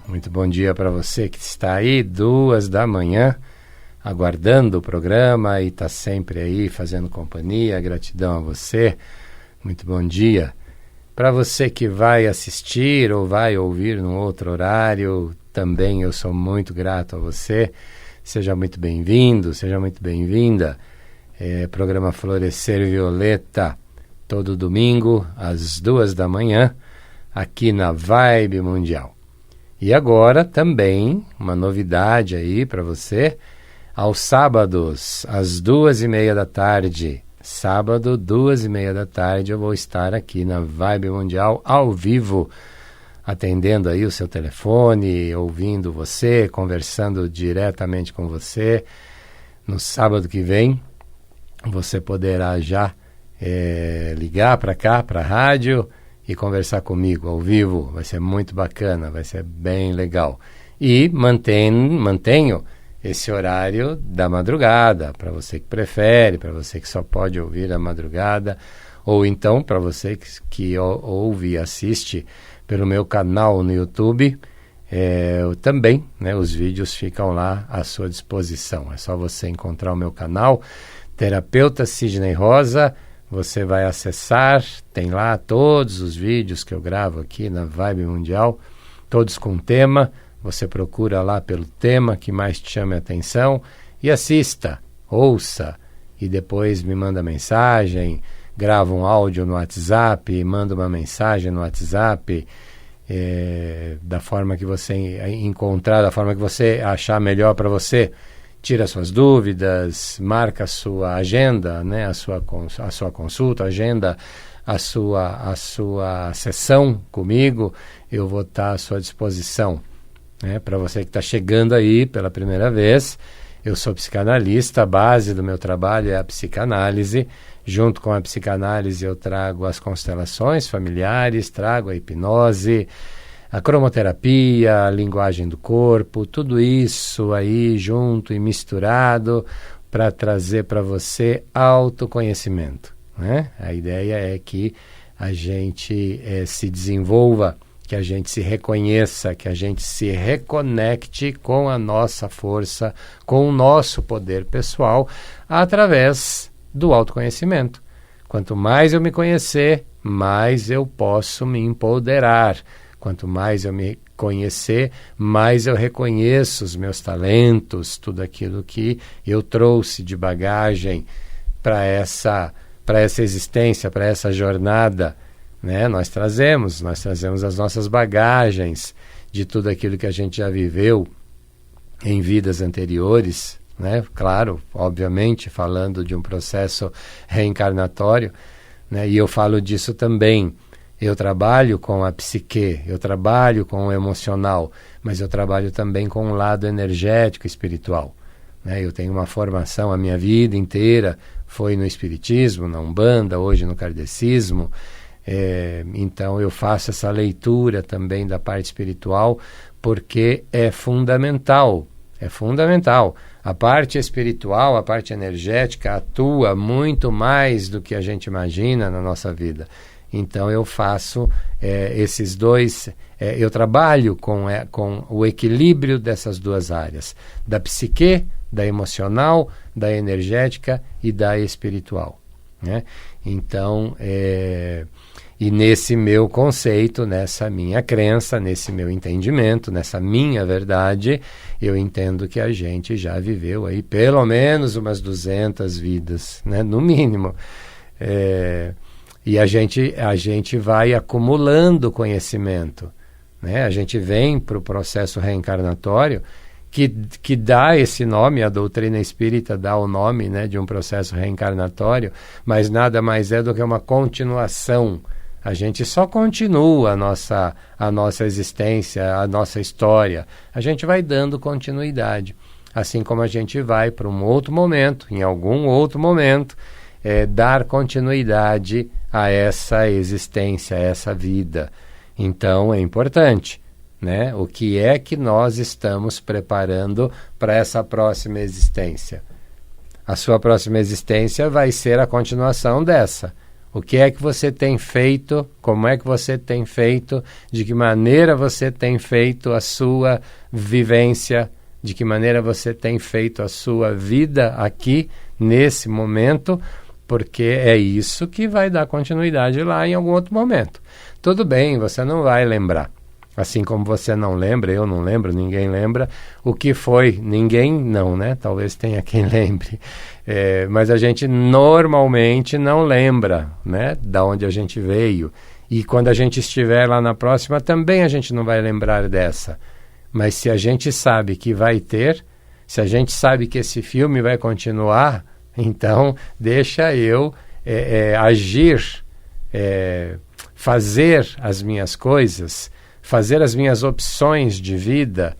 muito bom dia para você que está aí 2h, aguardando o programa e está sempre aí fazendo companhia. Gratidão a você, muito bom dia. Para você que vai assistir ou vai ouvir num outro horário, também eu sou muito grato a você. Seja muito bem-vindo, seja muito bem-vinda. Programa Florescer Violeta, todo domingo às 2h, aqui na Vibe Mundial. E agora também uma novidade aí para você, aos sábados, às 2h30 da tarde, sábado, 2h30 da tarde, eu vou estar aqui na Vibe Mundial, ao vivo, atendendo aí o seu telefone, ouvindo você, conversando diretamente com você. No sábado que vem, você poderá já ligar para cá, para a rádio, e conversar comigo ao vivo. Vai ser muito bacana, vai ser bem legal. E mantenho esse horário da madrugada, para você que prefere, para você que só pode ouvir à madrugada, ou então para você que ouve e assiste pelo meu canal no YouTube, também, né, os vídeos ficam lá à sua disposição. É só você encontrar o meu canal, Terapeuta Sidney Rosa. Você vai acessar, tem lá todos os vídeos que eu gravo aqui na Vibe Mundial, todos com tema. Você procura lá pelo tema que mais te chame a atenção e assista, ouça, e depois me manda mensagem, grava um áudio no WhatsApp, manda uma mensagem no WhatsApp, da forma que você encontrar, da forma que você achar melhor para você. Tira suas dúvidas, marca a sua agenda, né, a sua consulta, agenda a sua sessão comigo. Eu vou estar à sua disposição. Para você que está chegando aí pela primeira vez, eu sou psicanalista, a base do meu trabalho é a psicanálise. Junto com a psicanálise eu trago as constelações familiares, trago a hipnose, a cromoterapia, a linguagem do corpo, tudo isso aí junto e misturado para trazer para você autoconhecimento, né? A ideia é que a gente se desenvolva, que a gente se reconheça, que a gente se reconecte com a nossa força, com o nosso poder pessoal, através do autoconhecimento. Quanto mais eu me conhecer, mais eu posso me empoderar. Quanto mais eu me conhecer, mais eu reconheço os meus talentos, tudo aquilo que eu trouxe de bagagem para essa existência, para essa jornada, né? Nós trazemos as nossas bagagens de tudo aquilo que a gente já viveu em vidas anteriores, né? Claro, obviamente, falando de um processo reencarnatório, né? E eu falo disso também. Eu trabalho com a psique, eu trabalho com o emocional, mas eu trabalho também com o lado energético espiritual, né? Eu tenho uma formação, a minha vida inteira foi no espiritismo, na Umbanda, hoje no kardecismo, então eu faço essa leitura também da parte espiritual, porque é fundamental. A parte espiritual, a parte energética atua muito mais do que a gente imagina na nossa vida. Então eu faço esses dois, eu trabalho com o equilíbrio dessas duas áreas, da psique, da emocional, da energética e da espiritual, né? Então, e nesse meu conceito, nessa minha crença, nesse meu entendimento, nessa minha verdade, eu entendo que a gente já viveu aí pelo menos umas 200 vidas, né? No mínimo. E a gente vai acumulando conhecimento, né? A gente vem para o processo reencarnatório que dá esse nome, a doutrina espírita dá o nome, né, de um processo reencarnatório, mas nada mais é do que uma continuação. A gente só continua a nossa existência, a nossa história. A gente vai dando continuidade, assim como a gente vai para um outro momento, em algum outro momento, dar continuidade a essa existência, a essa vida. Então é importante, né? O que é que nós estamos preparando para essa próxima existência? A sua próxima existência vai ser a continuação dessa. O que é que você tem feito? Como é que você tem feito? De que maneira você tem feito a sua vivência? De que maneira você tem feito a sua vida aqui, nesse momento? Porque é isso que vai dar continuidade lá em algum outro momento. Tudo bem, você não vai lembrar. Assim como você não lembra, eu não lembro, ninguém lembra o que foi. Ninguém não, né? Talvez tenha quem lembre. Mas a gente normalmente não lembra, né? Da onde a gente veio. E quando a gente estiver lá na próxima, também a gente não vai lembrar dessa. Mas se a gente sabe que vai ter, se a gente sabe que esse filme vai continuar, então deixa eu agir, fazer as minhas coisas, fazer as minhas opções de vida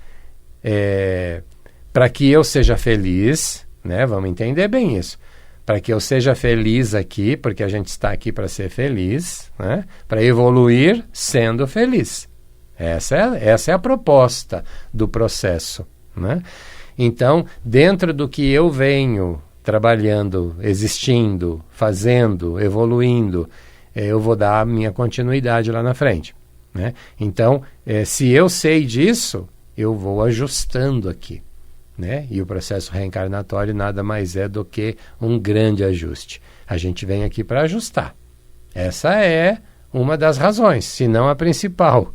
para que eu seja feliz, né? Vamos entender bem isso. Para que eu seja feliz aqui, porque a gente está aqui para ser feliz, né? Para evoluir sendo feliz. Essa é a proposta do processo, né? Então, dentro do que eu venho trabalhando, existindo, fazendo, evoluindo, eu vou dar a minha continuidade lá na frente, né? Então, se eu sei disso, eu vou ajustando aqui, né? E o processo reencarnatório nada mais é do que um grande ajuste. A gente vem aqui para ajustar. Essa é uma das razões, se não a principal.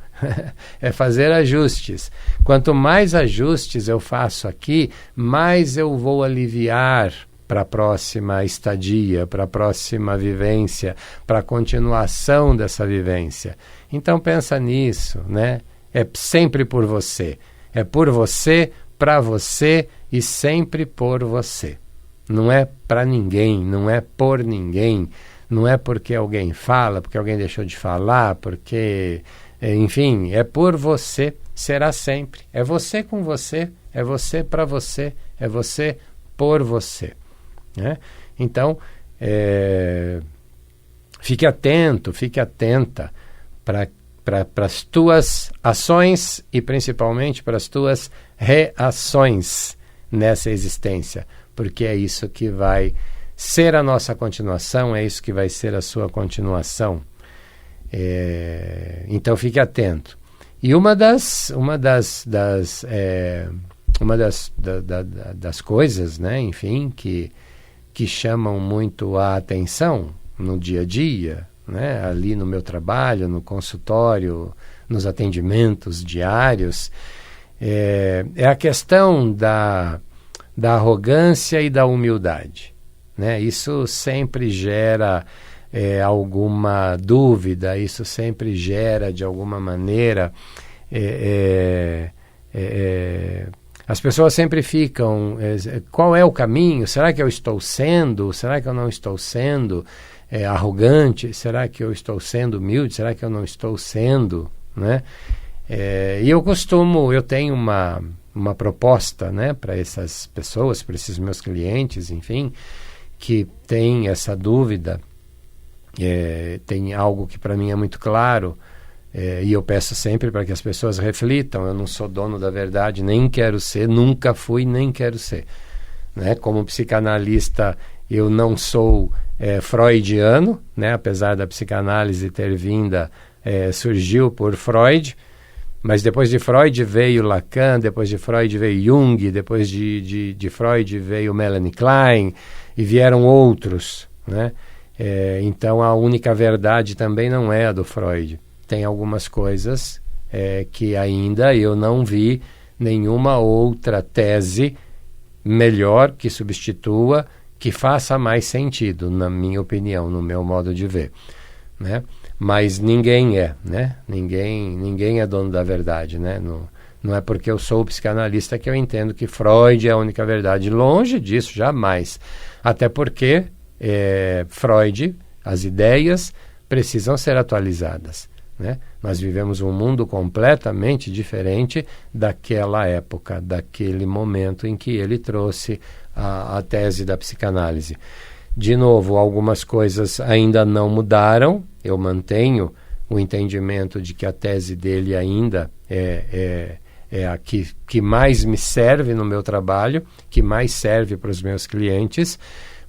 É fazer ajustes. Quanto mais ajustes eu faço aqui, mais eu vou aliviar para a próxima estadia, para a próxima vivência, para a continuação dessa vivência. Então pensa nisso, né? É sempre por você. É por você, para você e sempre por você. Não é para ninguém, não é por ninguém, não é porque alguém fala, porque alguém deixou de falar, porque... Enfim, é por você, será sempre. É você com você, é você para você, é você por você, né? Então, fique atento, fique atenta para as tuas ações e principalmente para as tuas reações nessa existência, porque é isso que vai ser a nossa continuação, é isso que vai ser a sua continuação. Então fique atento. E uma das coisas, né, enfim, que chamam muito a atenção no dia a dia, né, ali no meu trabalho, no consultório, nos atendimentos diários, é a questão da arrogância e da humildade, né? Isso sempre gera alguma dúvida, isso sempre gera, de alguma maneira, as pessoas sempre ficam, qual é o caminho? Será que eu estou sendo? Será que eu não estou sendo arrogante? Será que eu estou sendo humilde? Será que eu não estou sendo, né? E eu tenho uma proposta, né, para essas pessoas, para esses meus clientes, enfim, que têm essa dúvida. Tem algo que para mim é muito claro, e eu peço sempre para que as pessoas reflitam. Eu não sou dono da verdade, nem quero ser, nunca fui, nem quero ser, né? Como psicanalista, eu não sou freudiano, né? Apesar da psicanálise ter surgiu por Freud, mas depois de Freud veio Lacan, depois de Freud veio Jung, depois de Freud veio Melanie Klein, e vieram outros, né? Então a única verdade também não é a do Freud. Tem algumas coisas que ainda eu não vi nenhuma outra tese melhor que substitua, que faça mais sentido, na minha opinião, no meu modo de ver, né? Mas ninguém né? Ninguém é dono da verdade, né? Não é porque eu sou psicanalista que eu entendo que Freud é a única verdade. Longe disso, jamais. Até porque Freud, as ideias precisam ser atualizadas, né? Nós vivemos um mundo completamente diferente daquela época, daquele momento em que ele trouxe a tese da psicanálise. De novo, algumas coisas ainda não mudaram. Eu mantenho o entendimento de que a tese dele ainda é é a que mais me serve no meu trabalho, que mais serve para os meus clientes,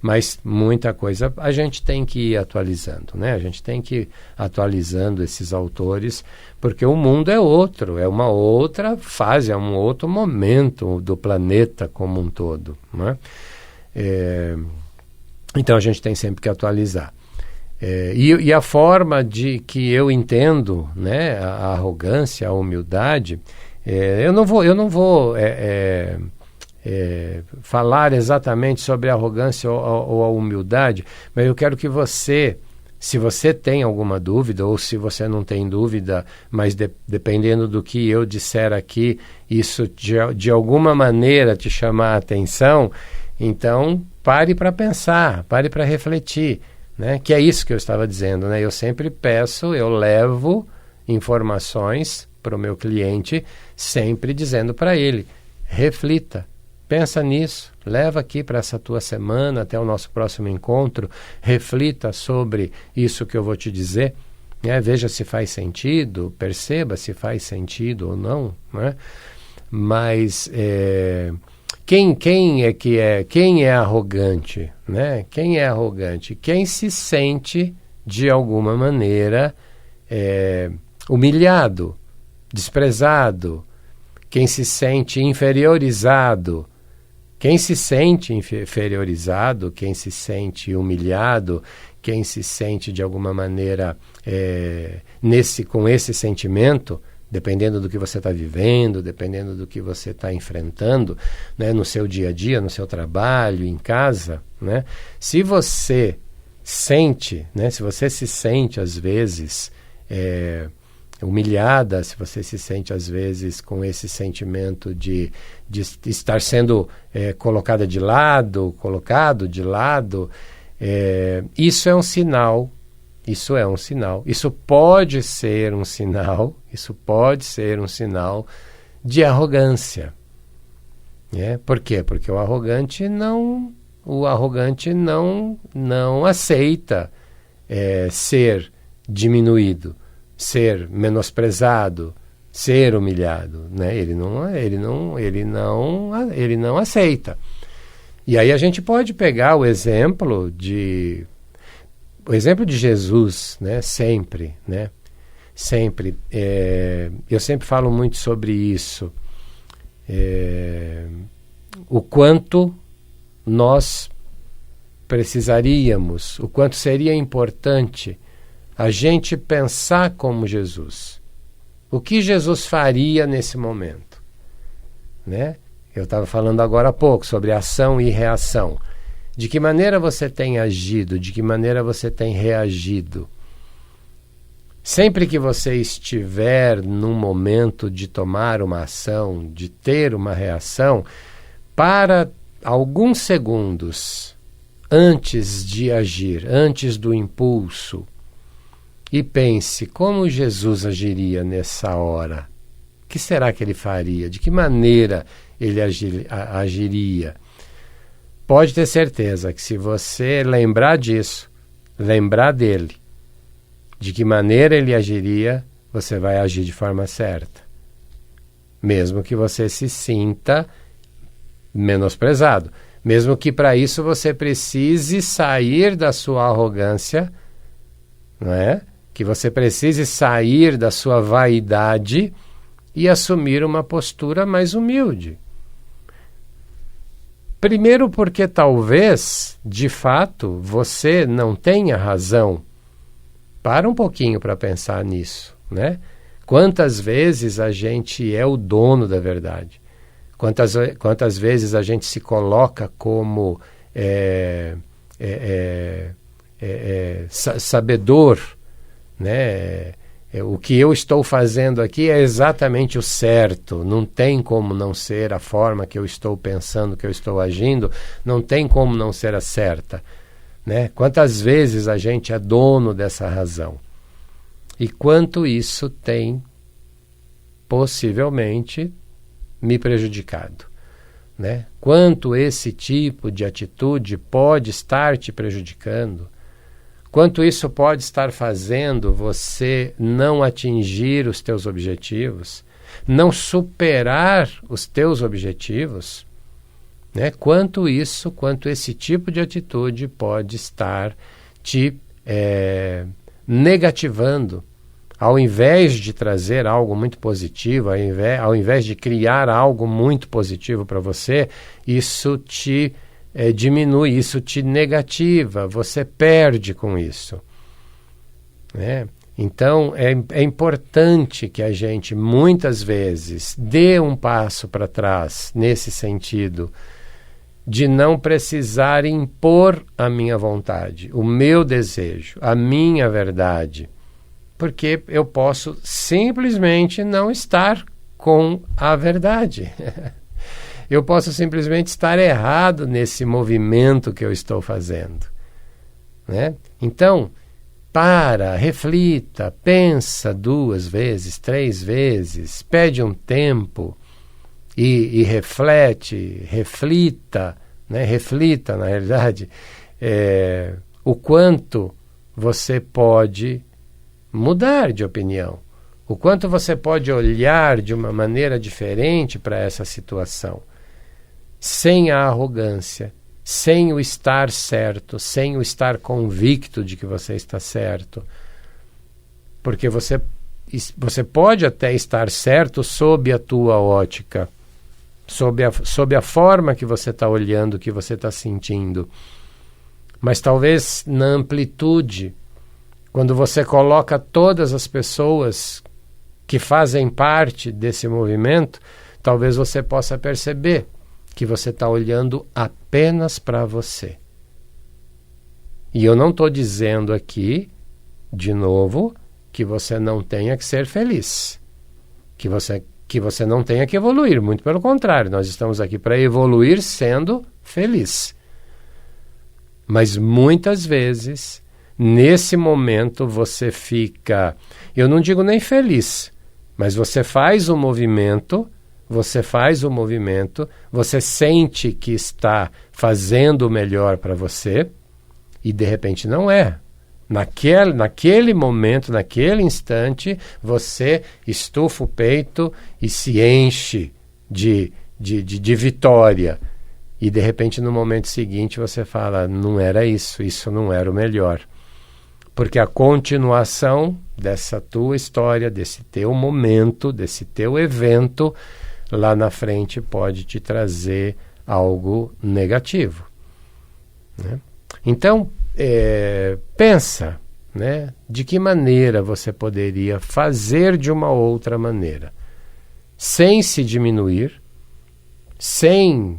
mas muita coisa a gente tem que ir atualizando, né? A gente tem que ir atualizando esses autores, porque o mundo é outro, é uma outra fase, é um outro momento do planeta como um todo, né? Então a gente tem sempre que atualizar. E a forma de que eu entendo, né, a arrogância, a humildade, eu não vou falar exatamente sobre a arrogância ou a humildade, mas eu quero que você, se você tem alguma dúvida, ou se você não tem dúvida, mas dependendo do que eu disser aqui, isso de alguma maneira te chamar a atenção, então pare para pensar, pare para refletir, né? Que é isso que eu estava dizendo, né? Eu sempre peço, eu levo informações para o meu cliente, sempre dizendo para ele, reflita, pensa nisso, leva aqui para essa tua semana, até o nosso próximo encontro, reflita sobre isso que eu vou te dizer, né? Veja se faz sentido, perceba se faz sentido ou não, né? Mas quem é arrogante, né? Quem é arrogante? Quem se sente de alguma maneira humilhado, desprezado, quem se sente inferiorizado. Quem se sente inferiorizado, quem se sente humilhado, quem se sente de alguma maneira com esse sentimento, dependendo do que você está vivendo, dependendo do que você está enfrentando, né, no seu dia a dia, no seu trabalho, em casa, né, se você sente, né, se você se sente às vezes humilhada, se você se sente às vezes com esse sentimento de estar sendo colocado de lado, isso é um sinal, isso pode ser um sinal de arrogância. Por quê? Porque o arrogante não aceita ser diminuído, ser menosprezado, ser humilhado, né? Ele não aceita. E aí a gente pode pegar o exemplo de Jesus, né? Sempre, né? Sempre. Eu sempre falo muito sobre isso. O quanto nós precisaríamos, o quanto seria importante a gente pensar como Jesus. O que Jesus faria nesse momento, né? Eu estava falando agora há pouco sobre ação e reação. De que maneira você tem agido, de que maneira você tem reagido. Sempre que você estiver num momento de tomar uma ação, de ter uma reação, para alguns segundos antes de agir, antes do impulso, e pense como Jesus agiria nessa hora. O que será que ele faria? De que maneira ele agiria? Pode ter certeza que se você lembrar disso, lembrar dele, de que maneira ele agiria, você vai agir de forma certa. Mesmo que você se sinta menosprezado. Mesmo que para isso você precise sair da sua arrogância, não é? Que você precise sair da sua vaidade e assumir uma postura mais humilde. Primeiro porque talvez, de fato, você não tenha razão. Para um pouquinho para pensar nisso, né? Quantas vezes a gente é o dono da verdade? Quantas vezes a gente se coloca como sabedor, né? O que eu estou fazendo aqui é exatamente o certo, não tem como não ser a forma que eu estou pensando, que eu estou agindo, não tem como não ser a certa, né? Quantas vezes a gente é dono dessa razão e quanto isso tem possivelmente me prejudicado, né? Quanto esse tipo de atitude pode estar te prejudicando, quanto isso pode estar fazendo você não atingir os teus objetivos, não superar os teus objetivos, né? Quanto esse tipo de atitude pode estar te negativando. Ao invés de trazer algo muito positivo, ao invés de criar algo muito positivo para você, isso te diminui, isso te negativa, você perde com isso, né? Então, é importante que a gente, muitas vezes, dê um passo para trás, nesse sentido, de não precisar impor a minha vontade, o meu desejo, a minha verdade, porque eu posso simplesmente não estar com a verdade. Eu posso simplesmente estar errado nesse movimento que eu estou fazendo, né? Então, reflita, pensa 2 vezes, 3 vezes, pede um tempo e reflita, né? Reflita, na realidade, o quanto você pode mudar de opinião, o quanto você pode olhar de uma maneira diferente para essa situação, sem a arrogância, sem o estar certo, sem o estar convicto de que você está certo. Porque você pode até estar certo sob a tua ótica, sob a forma que você está olhando, que você está sentindo. Mas talvez na amplitude, quando você coloca todas as pessoas que fazem parte desse movimento, talvez você possa perceber que você está olhando apenas para você. E eu não estou dizendo aqui, de novo, que você não tenha que ser feliz, que você não tenha que evoluir. Muito pelo contrário, nós estamos aqui para evoluir sendo feliz. Mas muitas vezes, nesse momento, você fica, eu não digo nem feliz, mas você faz o movimento, você sente que está fazendo o melhor para você e de repente não é. Naquele momento, naquele instante, você estufa o peito e se enche de vitória. E de repente no momento seguinte você fala, não era isso não era o melhor. Porque a continuação dessa tua história, desse teu momento, desse teu evento, lá na frente pode te trazer algo negativo, né? Então, pensa, né, de que maneira você poderia fazer de uma outra maneira, sem se diminuir, sem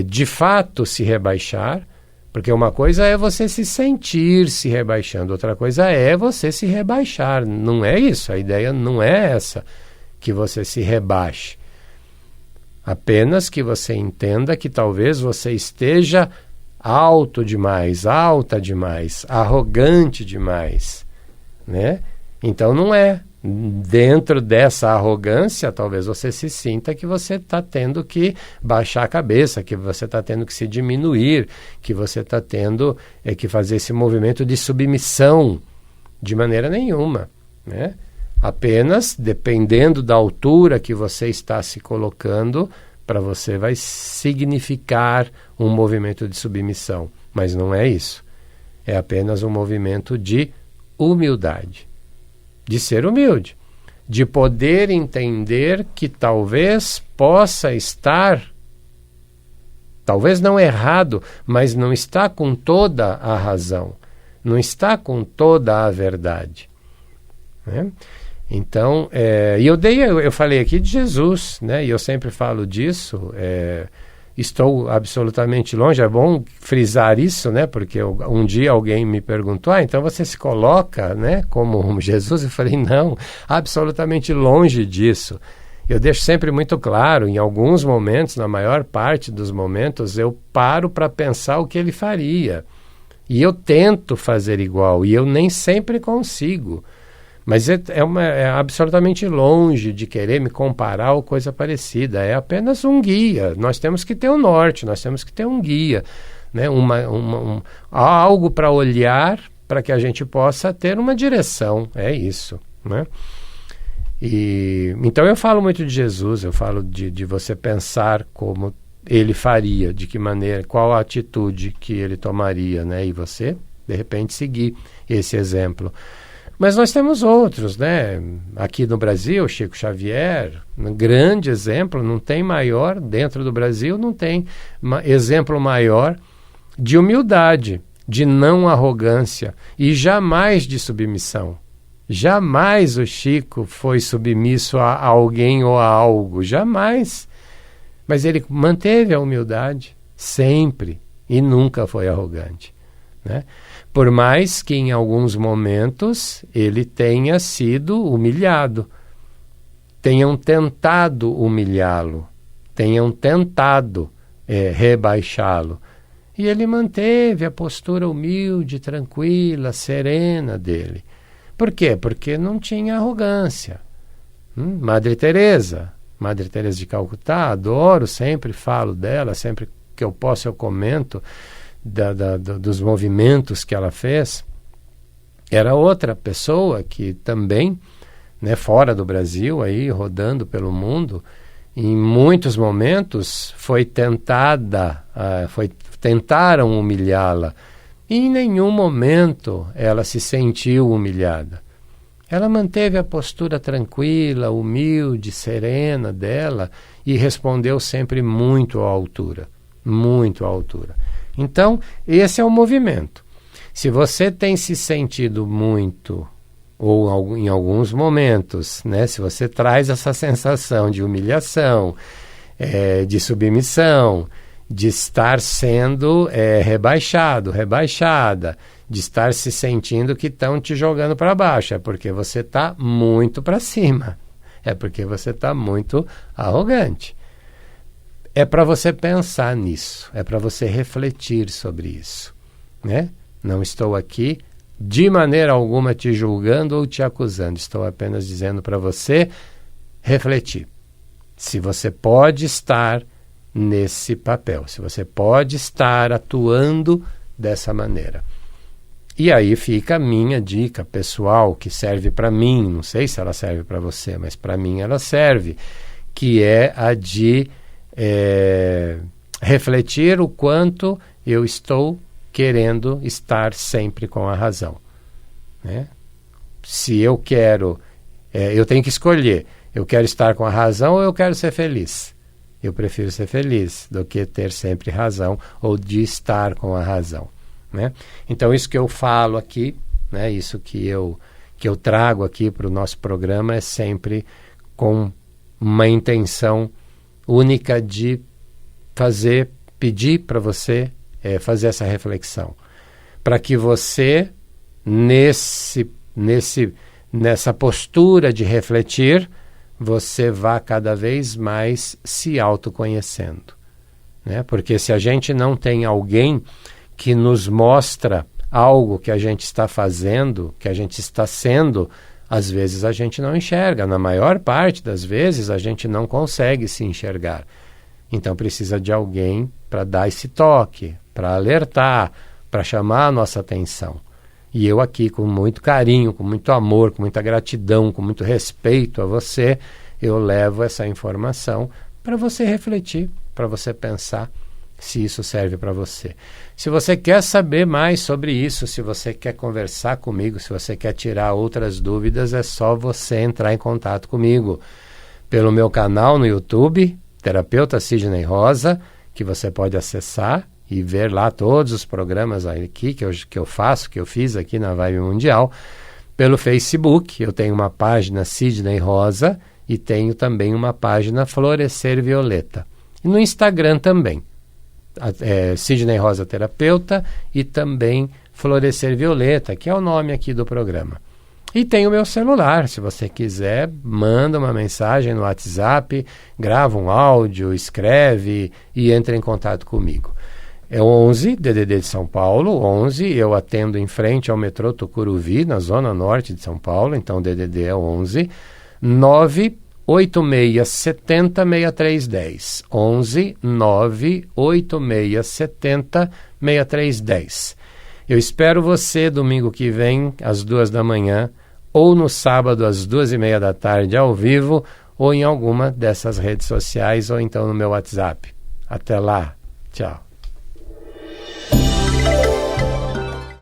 de fato se rebaixar, porque uma coisa é você se sentir se rebaixando, outra coisa é você se rebaixar. Não é isso, a ideia não é essa, que você se rebaixe. Apenas que você entenda que talvez você esteja alto demais, alta demais, arrogante demais, né? Então não é. Dentro dessa arrogância, talvez você se sinta que você está tendo que baixar a cabeça, que você está tendo que se diminuir, que você está tendo que fazer esse movimento de submissão. De maneira nenhuma, né? Apenas, dependendo da altura que você está se colocando, para você vai significar um movimento de submissão. Mas não é isso. É apenas um movimento de humildade. De ser humilde. De poder entender que talvez possa estar, talvez não errado, mas não está com toda a razão. Não está com toda a verdade, né? Então, eu falei aqui de Jesus, né? E eu sempre falo disso, estou absolutamente longe, é bom frisar isso, né? Porque um dia alguém me perguntou, então você se coloca, né, como Jesus? Eu falei, não, absolutamente longe disso. Eu deixo sempre muito claro, em alguns momentos, na maior parte dos momentos, eu paro para pensar o que ele faria. E eu tento fazer igual, e eu nem sempre consigo. Mas é absolutamente longe de querer me comparar ou coisa parecida. É apenas um guia. Nós temos que ter um norte, nós temos que ter um guia, né? Algo para olhar para que a gente possa ter uma direção. É isso, né? Então eu falo muito de Jesus, eu falo de você pensar como ele faria, de que maneira, qual a atitude que ele tomaria, né? E você, de repente, seguir esse exemplo. Mas nós temos outros, né? Aqui no Brasil, Chico Xavier, um grande exemplo, não tem maior, dentro do Brasil, não tem exemplo maior de humildade, de não arrogância e jamais de submissão. Jamais o Chico foi submisso a alguém ou a algo, jamais. Mas ele manteve a humildade sempre e nunca foi arrogante, né? Por mais que em alguns momentos ele tenha sido humilhado, tenham tentado humilhá-lo, tenham tentado rebaixá-lo. E ele manteve a postura humilde, tranquila, serena dele. Por quê? Porque não tinha arrogância. Madre Teresa de Calcutá, adoro, sempre falo dela, sempre que eu posso eu comento dos movimentos que ela fez. Era outra pessoa que também, né, fora do Brasil, aí, rodando pelo mundo, em muitos momentos tentaram humilhá-la. E em nenhum momento ela se sentiu humilhada. Ela manteve a postura tranquila, humilde, serena dela e respondeu sempre muito à altura. Muito à altura. Então, esse é o movimento. Se você tem se sentido muito, ou em alguns momentos, né, se você traz essa sensação de humilhação, de submissão, de estar sendo rebaixado, rebaixada, de estar se sentindo que estão te jogando para baixo, é porque você está muito para cima, é porque você está muito arrogante. É para você pensar nisso, é para você refletir sobre isso, né? Não estou aqui de maneira alguma te julgando ou te acusando, estou apenas dizendo para você refletir. Se você pode estar nesse papel, se você pode estar atuando dessa maneira. E aí fica a minha dica pessoal, que serve para mim, não sei se ela serve para você, mas para mim ela serve, que é a de refletir o quanto eu estou querendo estar sempre com a razão, né? Se eu quero, eu tenho que escolher, eu quero estar com a razão ou eu quero ser feliz? Eu prefiro ser feliz do que ter sempre razão ou de estar com a razão, né? Então isso que eu falo aqui, né, isso que eu trago aqui para o nosso programa é sempre com uma intenção única de pedir para você fazer essa reflexão, para que você nessa postura de refletir, você vá cada vez mais se autoconhecendo, né? Porque se a gente não tem alguém que nos mostra algo que a gente está fazendo, que a gente está sendo, às vezes a gente não enxerga. Na maior parte das vezes a gente não consegue se enxergar. Então precisa de alguém para dar esse toque, para alertar, para chamar a nossa atenção. E eu aqui, com muito carinho, com muito amor, com muita gratidão, com muito respeito a você, eu levo essa informação para você refletir, para você pensar se isso serve para você. Se você quer saber mais sobre isso, se você quer conversar comigo, se você quer tirar outras dúvidas, é só você entrar em contato comigo pelo meu canal no YouTube, Terapeuta Sidney Rosa, que você pode acessar e ver lá todos os programas aqui que eu faço, que eu fiz aqui na Vibe Mundial. Pelo Facebook, eu tenho uma página Sidney Rosa e tenho também uma página Florescer Violeta. E no Instagram também, Sidney Rosa Terapeuta e também Florescer Violeta, que é o nome aqui do programa. E tem o meu celular, se você quiser, manda uma mensagem no WhatsApp, grava um áudio, escreve e entra em contato comigo. É 11, DDD de São Paulo, 11, eu atendo em frente ao metrô Tucuruvi, na zona norte de São Paulo, então DDD é 11, 98670-6310, 11 98670-6310. Eu espero você domingo que vem, às 2 da manhã, ou no sábado às 2h30 da tarde ao vivo, ou em alguma dessas redes sociais, ou então no meu WhatsApp. Até lá. Tchau.